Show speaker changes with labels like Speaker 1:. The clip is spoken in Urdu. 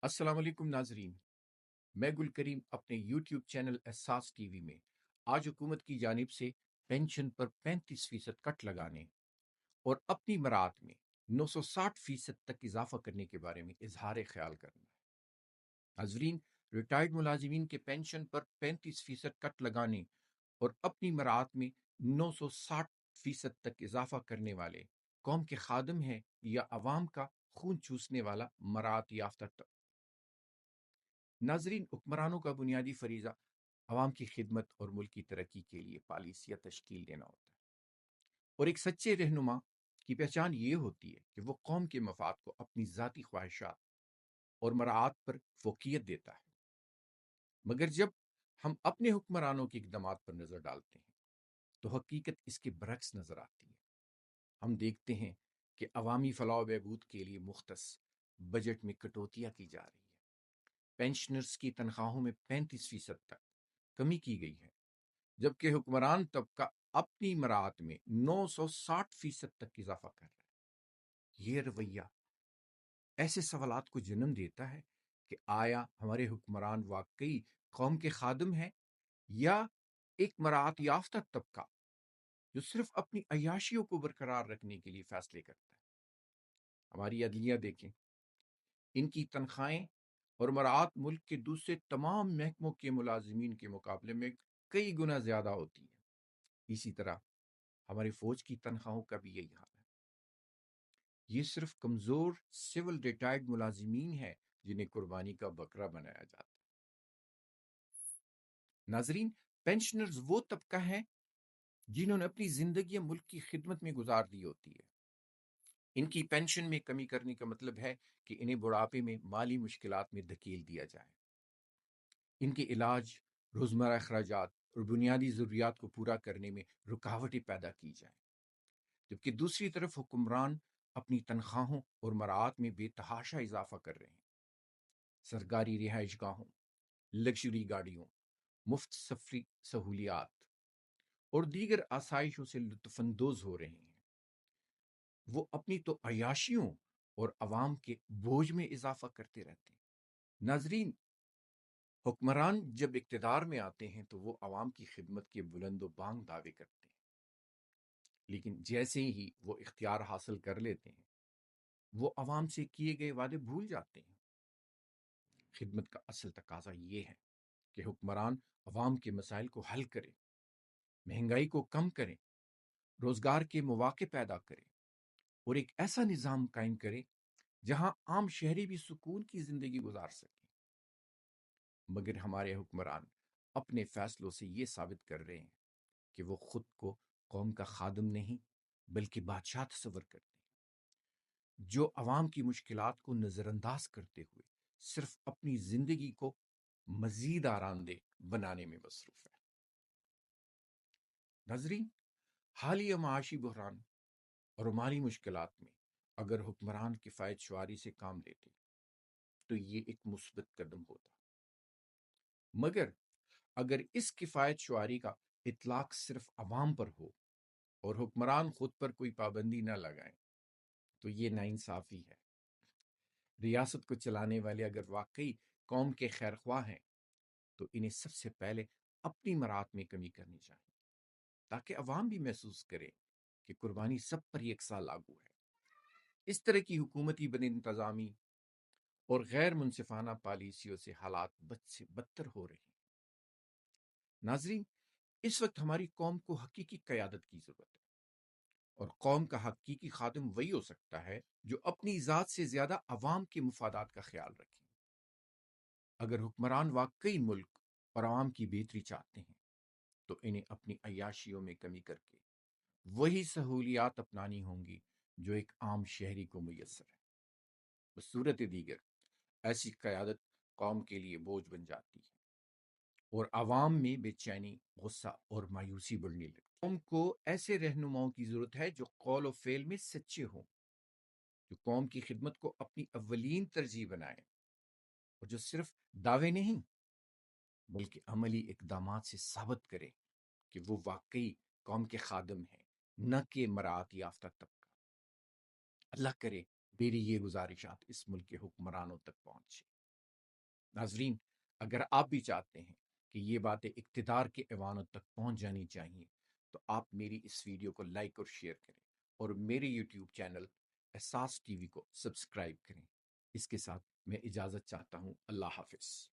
Speaker 1: السلام علیکم ناظرین، میں گل کریم اپنے یوٹیوب چینل احساس ٹی وی میں آج حکومت کی جانب سے پینشن پر 35% کٹ لگانے اور اپنی مراعات میں 960% تک اضافہ کرنے کے بارے میں اظہار خیال کرنا ہے۔ ناظرین، ریٹائرڈ ملازمین کے پینشن پر 35% کٹ لگانے اور اپنی مراعات میں 960% تک اضافہ کرنے والے قوم کے خادم ہیں یا عوام کا خون چوسنے والا مراعات یافتہ ناظرین، حکمرانوں کا بنیادی فریضہ عوام کی خدمت اور ملک کی ترقی کے لیے پالیسیاں تشکیل دینا ہوتا ہے، اور ایک سچے رہنما کی پہچان یہ ہوتی ہے کہ وہ قوم کے مفاد کو اپنی ذاتی خواہشات اور مراعات پر فوقیت دیتا ہے۔ مگر جب ہم اپنے حکمرانوں کے اقدامات پر نظر ڈالتے ہیں تو حقیقت اس کے برعکس نظر آتی ہے۔ ہم دیکھتے ہیں کہ عوامی فلاح و بہبود کے لیے مختص بجٹ میں کٹوتیاں کی جا رہی ہیں، پینشنرز کی تنخواہوں میں 35% تک کمی کی گئی ہے، جبکہ حکمران طبقہ اپنی مراعات میں 960% تک اضافہ کر رہا ہے۔ یہ رویہ ایسے سوالات کو جنم دیتا ہے کہ آیا ہمارے حکمران واقعی قوم کے خادم ہیں یا ایک مراعات یافتہ طبقہ جو صرف اپنی عیاشیوں کو برقرار رکھنے کے لیے فیصلے کرتا ہے؟ ہماری عدلیہ دیکھیں، ان کی تنخواہیں اور مراعات ملک کے دوسرے تمام محکموں کے ملازمین کے مقابلے میں کئی گنا زیادہ ہوتی ہیں۔ اسی طرح ہماری فوج کی تنخواہوں کا بھی یہی حال ہے۔ یہ صرف کمزور سول ریٹائرڈ ملازمین ہیں جنہیں قربانی کا بکرا بنایا جاتا ہے۔ ناظرین، پینشنرز وہ طبقہ ہیں جنہوں نے اپنی زندگی ملک کی خدمت میں گزار دی ہوتی ہے۔ ان کی پینشن میں کمی کرنے کا مطلب ہے کہ انہیں بڑھاپے میں مالی مشکلات میں دھکیل دیا جائے، ان کے علاج، روزمرہ اخراجات اور بنیادی ضروریات کو پورا کرنے میں رکاوٹیں پیدا کی جائیں، جبکہ دوسری طرف حکمران اپنی تنخواہوں اور مراعات میں بے تحاشا اضافہ کر رہے ہیں۔ سرکاری رہائش گاہوں، لگژری گاڑیوں، مفت سفری سہولیات اور دیگر آسائشوں سے لطف اندوز ہو رہے ہیں۔ وہ اپنی تو عیاشیوں اور عوام کے بوجھ میں اضافہ کرتے رہتے ہیں۔ ناظرین، حکمران جب اقتدار میں آتے ہیں تو وہ عوام کی خدمت کے بلند و بانگ دعوے کرتے ہیں، لیکن جیسے ہی وہ اختیار حاصل کر لیتے ہیں وہ عوام سے کیے گئے وعدے بھول جاتے ہیں۔ خدمت کا اصل تقاضا یہ ہے کہ حکمران عوام کے مسائل کو حل کرے، مہنگائی کو کم کرے، روزگار کے مواقع پیدا کرے اور ایک ایسا نظام قائم کرے جہاں عام شہری بھی سکون کی زندگی گزار سکیں۔ مگر ہمارے حکمران اپنے فیصلوں سے یہ ثابت کر رہے ہیں کہ وہ خود کو قوم کا خادم نہیں بلکہ بادشاہ تصور کرتے ہیں، جو عوام کی مشکلات کو نظر انداز کرتے ہوئے صرف اپنی زندگی کو مزید آرام دہ بنانے میں مصروف ہے۔ ناظرین، حالیہ معاشی بحران اور مالی مشکلات میں اگر حکمران کفایت شعاری سے کام لیتے تو یہ ایک مثبت قدم ہوتا، مگر اگر اس کفایت شعاری کا اطلاق صرف عوام پر ہو اور حکمران خود پر کوئی پابندی نہ لگائیں تو یہ ناانصافی ہے۔ ریاست کو چلانے والے اگر واقعی قوم کے خیر خواہ ہیں تو انہیں سب سے پہلے اپنی مراعات میں کمی کرنی چاہیے تاکہ عوام بھی محسوس کرے کہ قربانی سب پر یکساں لاگو ہے۔ اس طرح کی حکومتی بد انتظامی اور غیر منصفانہ پالیسیوں سے حالات بد سے بدتر ہو رہے ہیں۔ ناظرین، اس وقت ہماری قوم کو حقیقی قیادت کی ضرورت ہے، اور قوم کا حقیقی خادم وہی ہو سکتا ہے جو اپنی ذات سے زیادہ عوام کے مفادات کا خیال رکھے۔ اگر حکمران واقعی ملک اور عوام کی بہتری چاہتے ہیں تو انہیں اپنی عیاشیوں میں کمی کر کے وہی سہولیات اپنانی ہوں گی جو ایک عام شہری کو میسر ہے۔ بصورت دیگر ایسی قیادت قوم کے لیے بوجھ بن جاتی ہے اور عوام میں بے چینی، غصہ اور مایوسی بڑھنے لگتی ہے۔ قوم کو ایسے رہنماؤں کی ضرورت ہے جو قول و فعل میں سچے ہوں، جو قوم کی خدمت کو اپنی اولین ترجیح بنائیں اور جو صرف دعوے نہیں بلکہ عملی اقدامات سے ثابت کرے کہ وہ واقعی قوم کے خادم ہیں، نہ کہ مراعات یافتہ طبقہ۔ اللہ کرے میری یہ گزارشات اس ملک کے حکمرانوں تک پہنچے۔ ناظرین، اگر آپ بھی چاہتے ہیں کہ یہ باتیں اقتدار کے ایوانوں تک پہنچ جانی چاہیے تو آپ میری اس ویڈیو کو لائک اور شیئر کریں اور میرے یوٹیوب چینل احساس ٹی وی کو سبسکرائب کریں۔ اس کے ساتھ میں اجازت چاہتا ہوں۔ اللہ حافظ۔